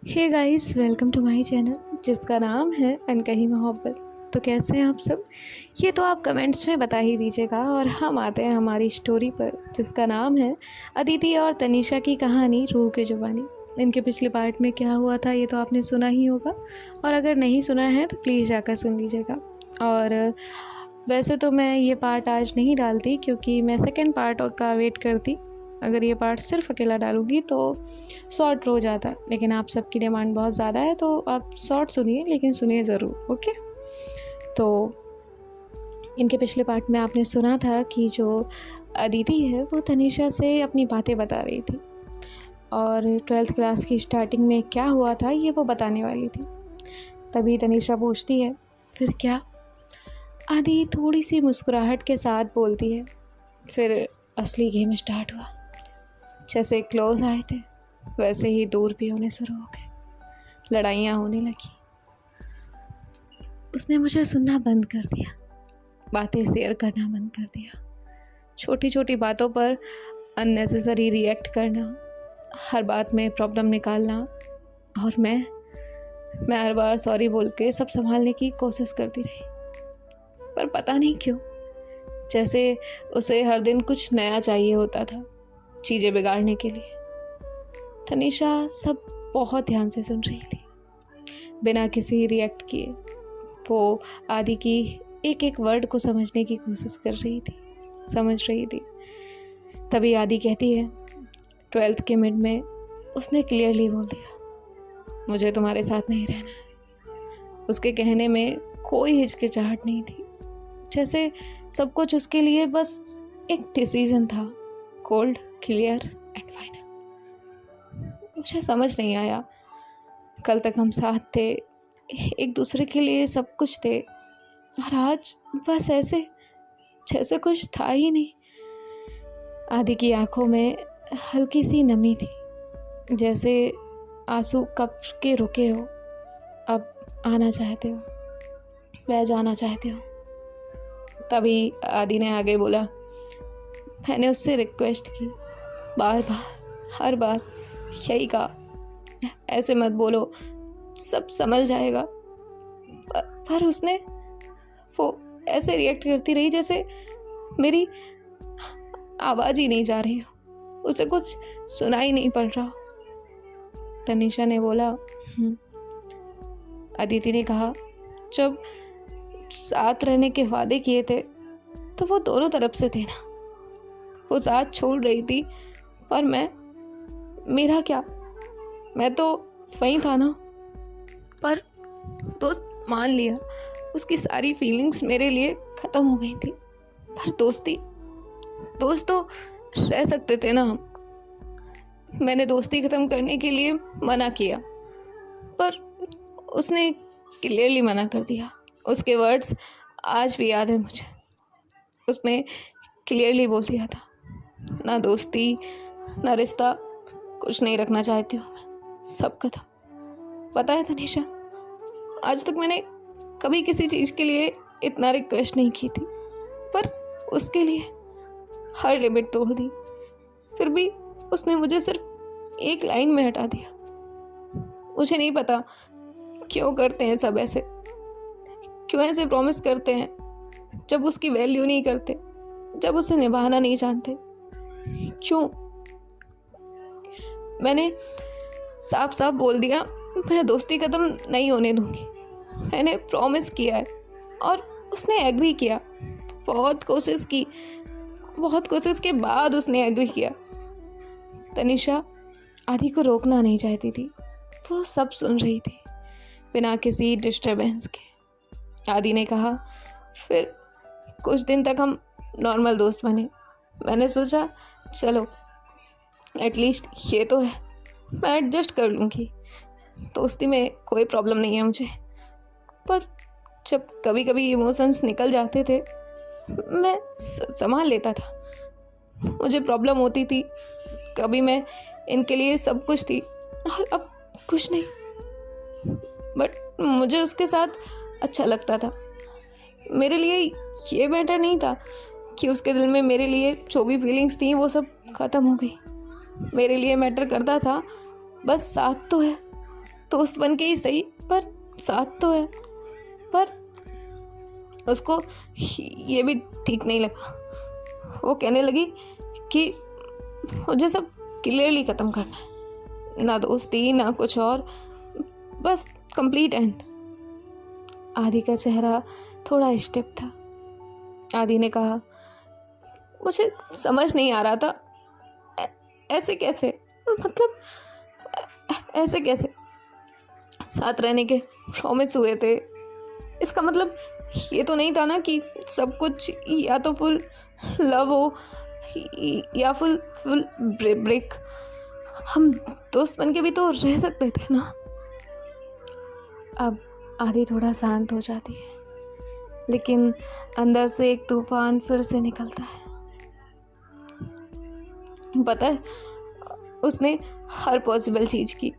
Hey guys, welcome to my channel जिसका नाम है अनकही मोहब्बत। तो कैसे हैं आप सब? ये तो आप कमेंट्स में बता ही दीजिएगा। और हम आते हैं हमारी स्टोरी पर जिसका नाम है अदिति और तनीषा की कहानी रूह की जुबानी। इनके पिछले पार्ट में क्या हुआ था ये तो आपने सुना ही होगा, और अगर नहीं सुना है तो प्लीज़ जाकर सुन लीजिएगा। और वैसे तो मैं ये पार्ट आज नहीं डालती क्योंकि मैं सेकेंड पार्ट का वेट करती। अगर ये पार्ट सिर्फ अकेला डालूँगी तो शॉर्ट हो जाता, लेकिन आप सबकी डिमांड बहुत ज़्यादा है तो आप शॉर्ट सुनिए, लेकिन सुनिए ज़रूर। ओके, तो इनके पिछले पार्ट में आपने सुना था कि जो अदिति है वो तनीषा से अपनी बातें बता रही थी, और 12th क्लास की स्टार्टिंग में क्या हुआ था ये वो बताने वाली थी। तभी तनीषा पूछती है, फिर क्या? आदि थोड़ी सी मुस्कुराहट के साथ बोलती है, फिर असली गेम स्टार्ट हुआ। जैसे क्लोज आए थे वैसे ही दूर भी होने शुरू हो गए। लड़ाइयाँ होने लगी। उसने मुझे सुनना बंद कर दिया, बातें शेयर करना बंद कर दिया, छोटी छोटी बातों पर अननेसेसरी रिएक्ट करना, हर बात में प्रॉब्लम निकालना। और मैं हर बार सॉरी बोल के सब संभालने की कोशिश करती रही, पर पता नहीं क्यों जैसे उसे हर दिन कुछ नया चाहिए होता था चीज़ें बिगाड़ने के लिए। तनीषा सब बहुत ध्यान से सुन रही थी, बिना किसी रिएक्ट किए। वो आदि की एक एक वर्ड को समझने की कोशिश कर रही थी, समझ रही थी। तभी आदि कहती है, 12th के मिड में उसने क्लियरली बोल दिया, मुझे तुम्हारे साथ नहीं रहना है। उसके कहने में कोई हिचकिचाहट नहीं थी, जैसे सब कुछ उसके लिए बस एक डिसीजन था, कोल्ड, क्लियर एंड फाइनल। मुझे समझ नहीं आया, कल तक हम साथ थे, एक दूसरे के लिए सब कुछ थे, और आज बस ऐसे जैसे कुछ था ही नहीं। आदि की आंखों में हल्की सी नमी थी, जैसे आंसू कब के रुके हो, अब आना चाहते हो, बह जाना चाहते हो। तभी आदि ने आगे बोला, मैंने उससे रिक्वेस्ट की, बार बार, हर बार यही कहा, ऐसे मत बोलो, सब संभल जाएगा। पर उसने वो ऐसे रिएक्ट करती रही जैसे मेरी आवाज़ ही नहीं जा रही हो, उसे कुछ सुनाई नहीं पड़ रहा हो। तनीषा ने बोला, अदिति ने कहा, जब साथ रहने के वादे किए थे तो वो दोनों तरफ से थे ना। वो साथ छोड़ रही थी, पर मेरा क्या, मैं तो वहीं था ना। पर दोस्त मान लिया, उसकी सारी फीलिंग्स मेरे लिए ख़त्म हो गई थी, पर दोस्त तो रह सकते थे ना हम। मैंने दोस्ती ख़त्म करने के लिए मना किया, पर उसने क्लियरली मना कर दिया। उसके वर्ड्स आज भी याद है मुझे। उसने क्लियरली बोल दिया था, ना दोस्ती ना रिश्ता कुछ नहीं रखना चाहती हूँ मैं, सब खत्म। पता है तनीषा, आज तक मैंने कभी किसी चीज़ के लिए इतना रिक्वेस्ट नहीं की थी, पर उसके लिए हर लिमिट तोड़ दी। फिर भी उसने मुझे सिर्फ एक लाइन में हटा दिया। मुझे नहीं पता क्यों करते हैं सब ऐसे, क्यों ऐसे प्रॉमिस करते हैं जब उसकी वैल्यू नहीं करते, जब उसे निभाना नहीं जानते। क्यों? मैंने साफ साफ बोल दिया, मैं दोस्ती ख़त्म नहीं होने दूंगी। मैंने प्रॉमिस किया है, और उसने एग्री किया। बहुत कोशिश की, बहुत कोशिश के बाद उसने एग्री किया। तनीषा आदि को रोकना नहीं चाहती थी, वो सब सुन रही थी बिना किसी डिस्टर्बेंस के। आदि ने कहा, फिर कुछ दिन तक हम नॉर्मल दोस्त बने। मैंने सोचा चलो एटलीस्ट ये तो है, मैं एडजस्ट कर लूँगी, दोस्ती में कोई प्रॉब्लम नहीं है मुझे। पर जब कभी कभी इमोशंस निकल जाते थे मैं संभाल लेता था। मुझे प्रॉब्लम होती थी, कभी मैं इनके लिए सब कुछ थी और अब कुछ नहीं। बट मुझे उसके साथ अच्छा लगता था। मेरे लिए ये मैटर नहीं था कि उसके दिल में मेरे लिए जो भी फीलिंग्स थी वो सब ख़त्म हो गई। मेरे लिए मैटर करता था बस साथ तो है, दोस्त बन के ही सही, पर साथ तो है। पर उसको ये भी ठीक नहीं लगा। वो कहने लगी कि मुझे सब क्लियरली ख़त्म करना है, ना दोस्ती ना कुछ और, बस कंप्लीट एंड। आदि का चेहरा थोड़ा स्टिफ था। आदि ने कहा, मुझे समझ नहीं आ रहा था, ऐसे कैसे, मतलब ऐसे कैसे? साथ रहने के प्रॉमिस हुए थे, इसका मतलब ये तो नहीं था ना कि सब कुछ या तो फुल लव हो या फुल फुल ब्रेक। हम दोस्त बन के भी तो रह सकते थे ना। अब आदि थोड़ा शांत हो जाती है, लेकिन अंदर से एक तूफान फिर से निकलता है। पता है, उसने हर पॉसिबल चीज़ की,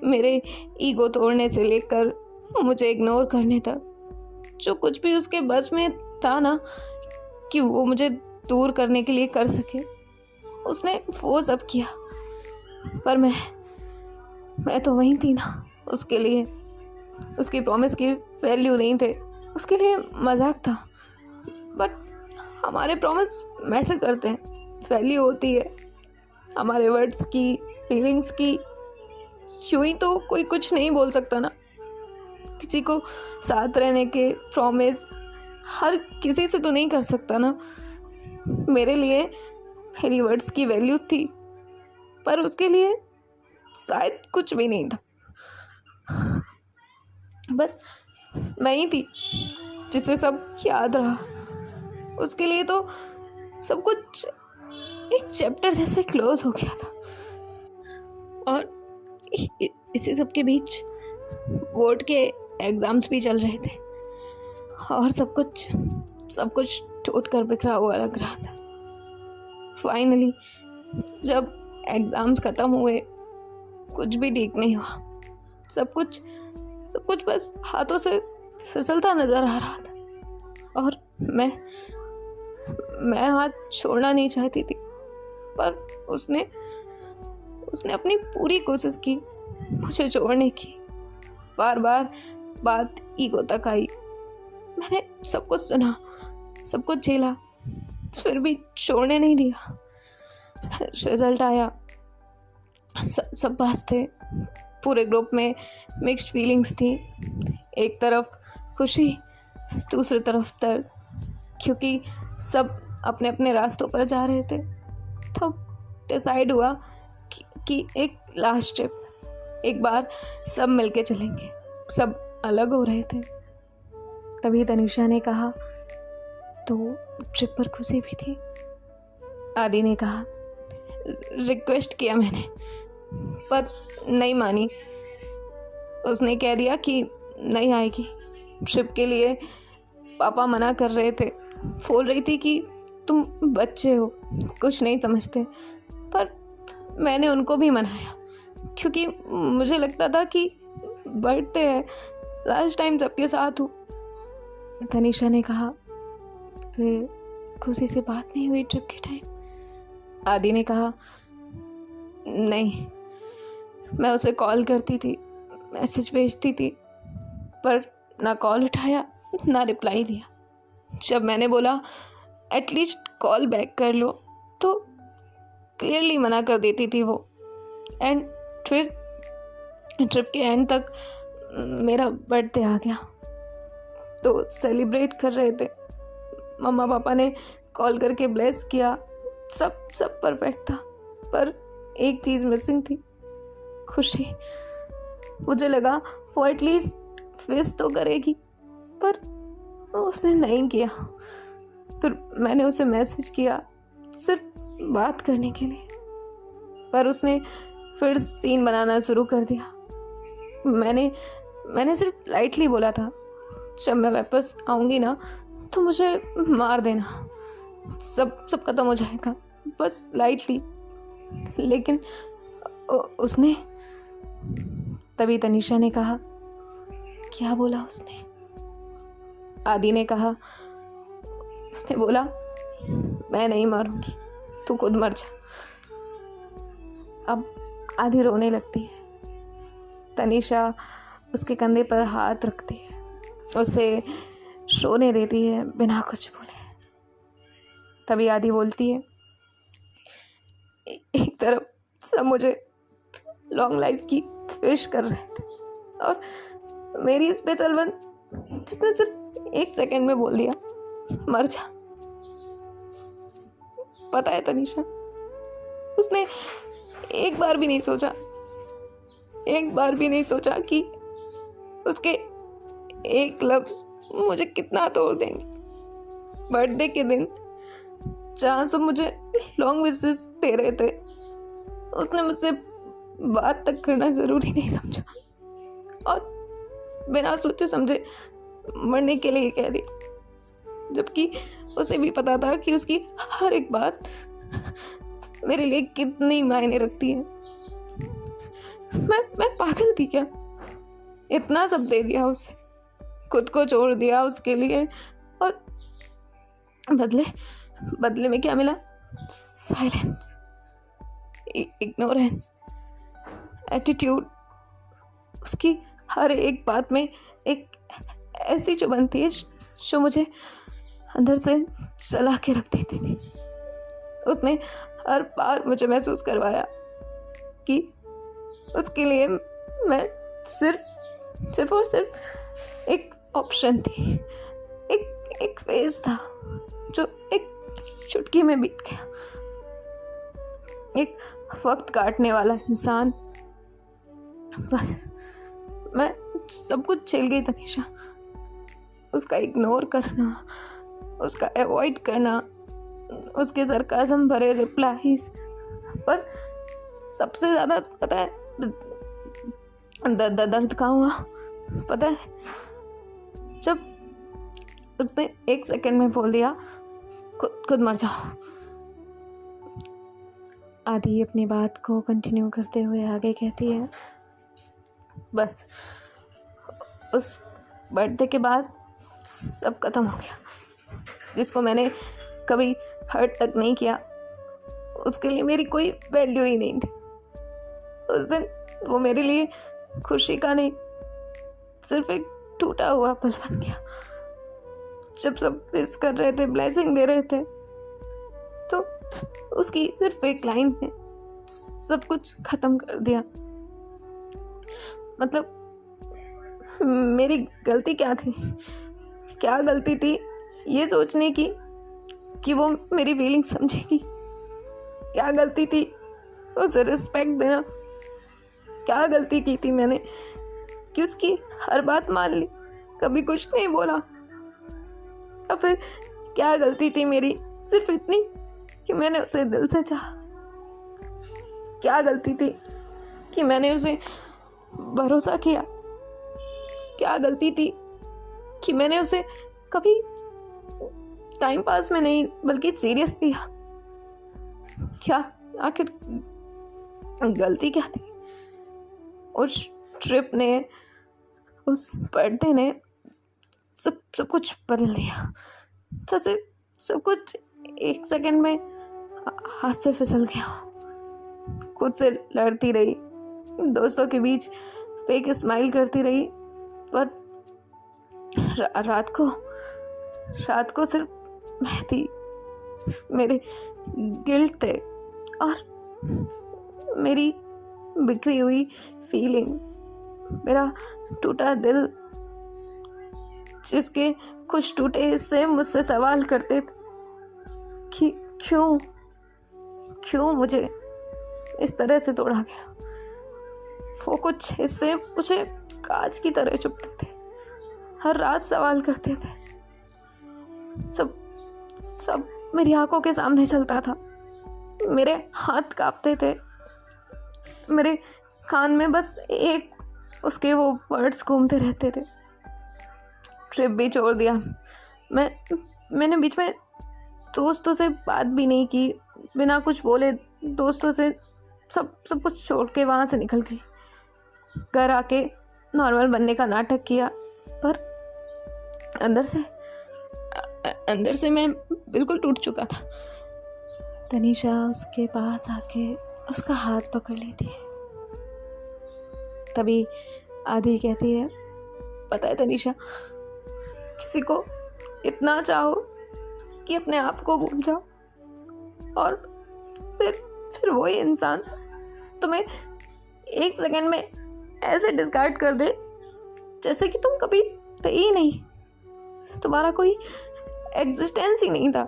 मेरे ईगो तोड़ने से लेकर मुझे इग्नोर करने तक। जो कुछ भी उसके बस में था ना कि वो मुझे दूर करने के लिए कर सके, उसने वो सब किया। पर मैं तो वहीं थी ना उसके लिए। उसकी प्रॉमिस की वैल्यू नहीं थे, उसके लिए मजाक था। बट हमारे प्रॉमिस मैटर करते हैं, वैल्यू होती है हमारे वर्ड्स की, फीलिंग्स की। यूं ही तो कोई कुछ नहीं बोल सकता ना। किसी को साथ रहने के प्रॉमिस हर किसी से तो नहीं कर सकता ना। मेरे लिए मेरी वर्ड्स की वैल्यू थी, पर उसके लिए शायद कुछ भी नहीं था। बस मैं ही थी जिसे सब याद रहा। उसके लिए तो सब कुछ एक चैप्टर जैसे क्लोज हो गया था। और इसी सब के बीच बोर्ड के एग्ज़ाम्स भी चल रहे थे और सब कुछ टूट कर बिखरा हुआ लग रहा था। फाइनली जब एग्ज़ाम्स ख़त्म हुए, कुछ भी ठीक नहीं हुआ। सब कुछ बस हाथों से फिसलता नज़र आ रहा था। और मैं हाथ छोड़ना नहीं चाहती थी, पर उसने अपनी पूरी कोशिश की मुझे छोड़ने की। बार बार बात ईगो तक आई। मैंने सब कुछ सुना, सब कुछ झेला, फिर भी छोड़ने नहीं दिया। रिजल्ट आया, सब पास थे। पूरे ग्रुप में मिक्स्ड फीलिंग्स थी। एक तरफ खुशी, दूसरी तरफ दर्द, क्योंकि सब अपने अपने रास्तों पर जा रहे थे। तो डिसाइड हुआ कि एक लास्ट ट्रिप, एक बार सब मिलके चलेंगे। सब अलग हो रहे थे। तभी तनीषा ने कहा, तो ट्रिप पर खुशी भी थी? आदि ने कहा, रिक्वेस्ट किया मैंने, पर नहीं मानी। उसने कह दिया कि नहीं आएगी। ट्रिप के लिए पापा मना कर रहे थे, बोल रही थी कि तुम बच्चे हो, कुछ नहीं समझते। पर मैंने उनको भी मनाया, क्योंकि मुझे लगता था कि बर्थडे है, लास्ट टाइम सबके साथ हूँ। तनीषा ने कहा, फिर खुशी से बात नहीं हुई ट्रिप के टाइम? आदि ने कहा, नहीं, मैं उसे कॉल करती थी, मैसेज भेजती थी, पर ना कॉल उठाया ना रिप्लाई दिया। जब मैंने बोला एटलीस्ट कॉल बैक कर लो, तो क्लियरली मना कर देती थी वो। एंड फिर ट्रिप के एंड तक मेरा बर्थडे आ गया, तो सेलिब्रेट कर रहे थे। मम्मा पापा ने कॉल करके ब्लेस किया, सब परफेक्ट था। पर एक चीज़ मिसिंग थी, खुशी। मुझे लगा वो एटलीस्ट विश तो करेगी, पर उसने नहीं किया। फिर मैंने उसे मैसेज किया सिर्फ बात करने के लिए, पर उसने फिर सीन बनाना शुरू कर दिया। मैंने सिर्फ लाइटली बोला था, जब मैं वापस आऊँगी ना तो मुझे मार देना, सब खत्म हो जाएगा, बस लाइटली। लेकिन उसने, तभी तनीषा ने कहा, क्या बोला उसने? आदि ने कहा, उसने बोला, मैं नहीं मारूंगी, तू खुद मर जा। अब आदि रोने लगती है। तनीषा उसके कंधे पर हाथ रखती है, उसे रोने देती है बिना कुछ बोले। तभी आदि बोलती है, एक तरफ सब मुझे लॉन्ग लाइफ की विश कर रहे थे और मेरी स्पेशल वन जिसने सिर्फ 1 सेकंड में बोल दिया मर जा। पता है तनीषा, उसने एक बार भी नहीं सोचा कि उसके एक लफ्ज मुझे कितना तोड़ देंगे। बर्थडे के दिन जहाँ सब मुझे लॉन्ग विशेस दे रहे थे, उसने मुझसे बात तक करना ज़रूरी नहीं समझा और बिना सोचे समझे मरने के लिए कह दिया, जबकि उसे भी पता था कि उसकी हर एक बात मेरे लिए कितनी मायने रखती है। मैं पागल थी क्या? इतना सब दे दिया उसे, खुद को छोड़ दिया उसके लिए, और बदले में क्या मिला? Silence, ignorance, attitude. उसकी हर एक बात में एक ऐसी चुभन थी जो मुझे अंदर से जला के रख देती थी। उसने हर बार मुझे महसूस करवाया कि उसके लिए मैं सिर्फ और सिर्फ एक ऑप्शन थी, एक फेज था जो एक चुटकी में बीत गया। एक वक्त काटने वाला इंसान। बस मैं सब कुछ झेल गई तनीषा। उसका इग्नोर करना, उसका अवॉइड करना, उसके सरकाज़म भरे रिप्लाईज, पर सबसे ज़्यादा पता है दर्द कहाँ हुआ? पता है, जब उसने 1 सेकंड में बोल दिया खुद मर जाओ। आदि अपनी बात को कंटिन्यू करते हुए आगे कहती है, बस उस बर्थडे के बाद सब खत्म हो गया। जिसको मैंने कभी हर्ट तक नहीं किया, उसके लिए मेरी कोई वैल्यू ही नहीं थी। उस दिन वो मेरे लिए खुशी का नहीं, सिर्फ एक टूटा हुआ पल बन गया। जब सब विश कर रहे थे, ब्लेसिंग दे रहे थे, तो उसकी सिर्फ एक लाइन ने सब कुछ खत्म कर दिया। मतलब मेरी गलती क्या थी? क्या गलती थी ये सोचने की कि वो मेरी फीलिंग समझेगी? क्या गलती थी उसे रिस्पेक्ट देना? क्या गलती की थी मैंने कि उसकी हर बात मान ली, कभी कुछ नहीं बोला? या फिर क्या गलती थी मेरी सिर्फ इतनी कि मैंने उसे दिल से चाहा? क्या गलती थी कि मैंने उसे भरोसा किया? क्या गलती थी कि मैंने उसे कभी टाइम पास में नहीं बल्कि सीरियस लिया? क्या आखिर गलती क्या थी? उस ट्रिप ने, उस बर्थडे ने सब कुछ बदल दिया। जैसे सब कुछ 1 सेकंड में हाथ से फिसल गया। खुद से लड़ती रही, दोस्तों के बीच फेक स्माइल करती रही, पर रात को सिर्फ मैं थी, मेरे गिल्ट थे और मेरी बिखरी हुई फीलिंग्स, मेरा टूटा दिल, जिसके कुछ टूटे हिस्से मुझसे सवाल करते थे कि क्यों मुझे इस तरह से तोड़ा गया। वो कुछ हिस्से मुझे कांच की तरह चुभते थे, हर रात सवाल करते थे। सब मेरी आंखों के सामने चलता था, मेरे हाथ कांपते थे, मेरे कान में बस एक उसके वो वर्ड्स घूमते रहते थे। ट्रिप भी छोड़ दिया। मैंने बीच में दोस्तों से बात भी नहीं की, बिना कुछ बोले दोस्तों से सब कुछ छोड़ के वहाँ से निकल गई। घर आके नॉर्मल बनने का नाटक किया, पर अंदर से मैं बिल्कुल टूट चुका था। तनीषा उसके पास आके उसका हाथ पकड़ लेती है। तभी आदि कहती है, पता है तनीषा, किसी को इतना चाहो कि अपने आप को भूल जाओ और फिर वही इंसान तुम्हें एक सेकंड में ऐसे डिस्कार्ड कर दे जैसे कि तुम कभी थे ही नहीं, तुम्हारा कोई एग्जिस्टेंस ही नहीं था।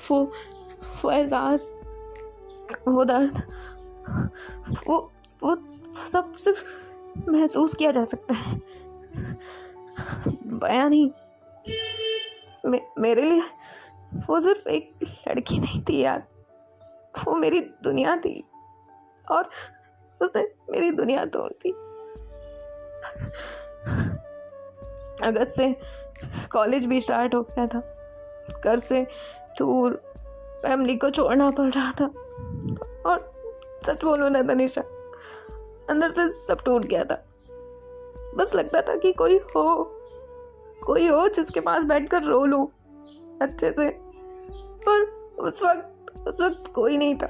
वो एहसास, वो दर्द, वो सब सिर्फ महसूस किया जा सकता है, बयां नहीं। मेरे लिए वो सिर्फ एक लड़की नहीं थी यार, वो मेरी दुनिया थी और उसने मेरी दुनिया तोड़ दी। अगस्त से कॉलेज भी स्टार्ट हो गया था, घर से दूर, फैमिली को छोड़ना पड़ रहा था और सच बोलो ना तनीषा, अंदर से सब टूट गया था। बस लगता था कि कोई हो जिसके पास बैठकर रो लूं अच्छे से, पर उस वक्त कोई नहीं था।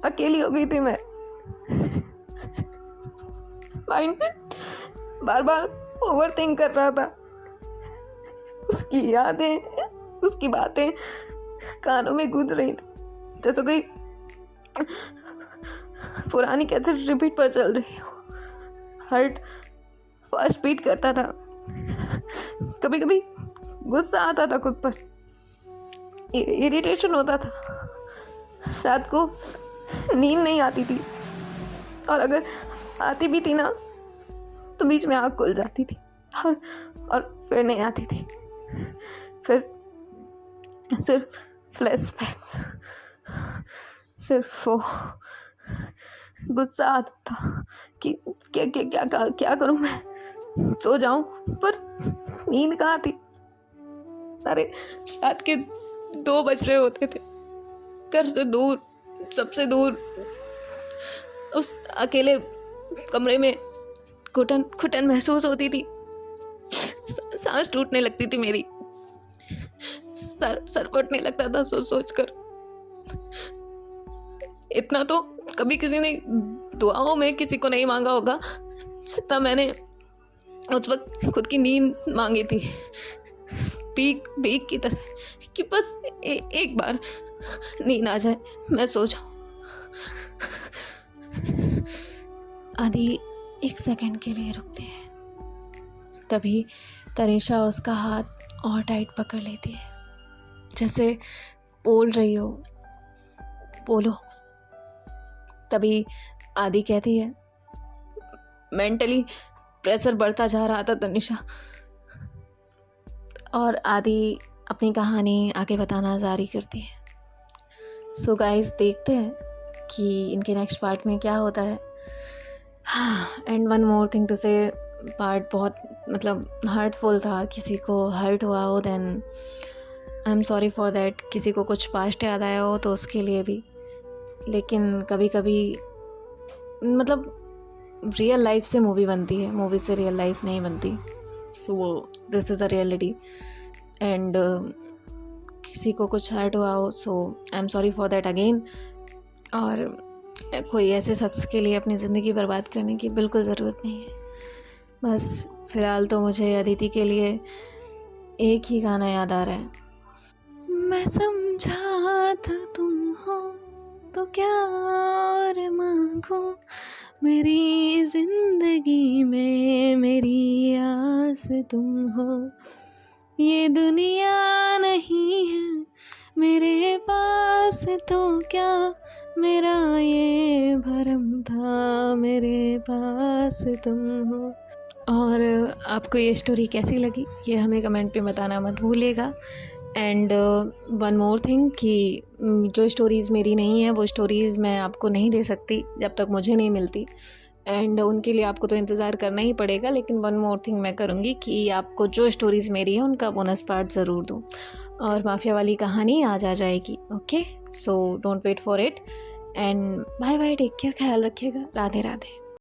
अकेली हो गई थी मैं। माइंड बार बार ओवरथिंक कर रहा था, उसकी यादें, उसकी बातें कानों में गूंज रही थी जैसे कोई पुरानी कैसेट रिपीट पर चल रही हो। हार्ट फास्ट बीट करता था, कभी कभी गुस्सा आता था खुद पर, इरिटेशन होता था, रात को नींद नहीं आती थी और अगर आती भी थी ना तो बीच में आँख खुल जाती थी और फिर नहीं आती थी। फिर सिर्फ फ्लैशबैक्स, सिर्फ वो गुस्सा आता था कि क्या करूं मैं, सो जाऊं, पर नींद कहाँ थी। अरे रात के 2 बज रहे होते थे, घर से दूर, सबसे दूर, उस अकेले कमरे में घुटन महसूस होती थी, सांस टूटने लगती थी मेरी, सर फटने लगता था सोच कर। इतना तो कभी किसी ने दुआओं में किसी को नहीं मांगा होगा जितना मैंने उस वक्त खुद की नींद मांगी थी, भीख की तरह, कि बस एक बार नींद आ जाए, मैं सो जाऊं। आदि 1 सेकंड के लिए रुकती है, तभी तनीषा उसका हाथ और टाइट पकड़ लेती है, जैसे बोल रही हो, बोलो। तभी आदि कहती है, मेंटली प्रेशर बढ़ता जा रहा था तनीषा। और आदि अपनी कहानी आगे बताना जारी करती है। सो गाइस, देखते हैं कि इनके नेक्स्ट पार्ट में क्या होता है। And one more thing to say, part बहुत हर्टफुल था। किसी को हर्ट हुआ हो then I am sorry for that. किसी को कुछ पास्ट याद आया हो तो उसके लिए भी। लेकिन कभी कभी रियल लाइफ से मूवी बनती है, मूवी से रियल लाइफ नहीं बनती। So this is a reality. And किसी को कुछ हर्ट हुआ हो so I am sorry for that again. और कोई ऐसे शख्स के लिए अपनी ज़िंदगी बर्बाद करने की बिल्कुल ज़रूरत नहीं है। बस फ़िलहाल तो मुझे अदिति के लिए एक ही गाना याद आ रहा है। मैं समझा था तुम हो तो क्या और मांगूं, मेरी ज़िंदगी में मेरी आस तुम हो। ये दुनिया नहीं है मेरे पास तो क्या, मेरा ये भरम था मेरे पास तुम हो। और आपको ये स्टोरी कैसी लगी ये हमें कमेंट पे बताना मत भूलिएगा। एंड वन मोर थिंग कि जो स्टोरीज़ मेरी नहीं है वो स्टोरीज़ मैं आपको नहीं दे सकती जब तक मुझे नहीं मिलती। एंड उनके लिए आपको तो इंतज़ार करना ही पड़ेगा। लेकिन वन मोर थिंग मैं करूँगी कि आपको जो स्टोरीज़ मेरी है उनका बोनस पार्ट ज़रूर दूँ। और माफिया वाली कहानी आज आ जाएगी। Okay, so don't wait for it. And bye bye, take care, ख्याल रखिएगा। राधे राधे।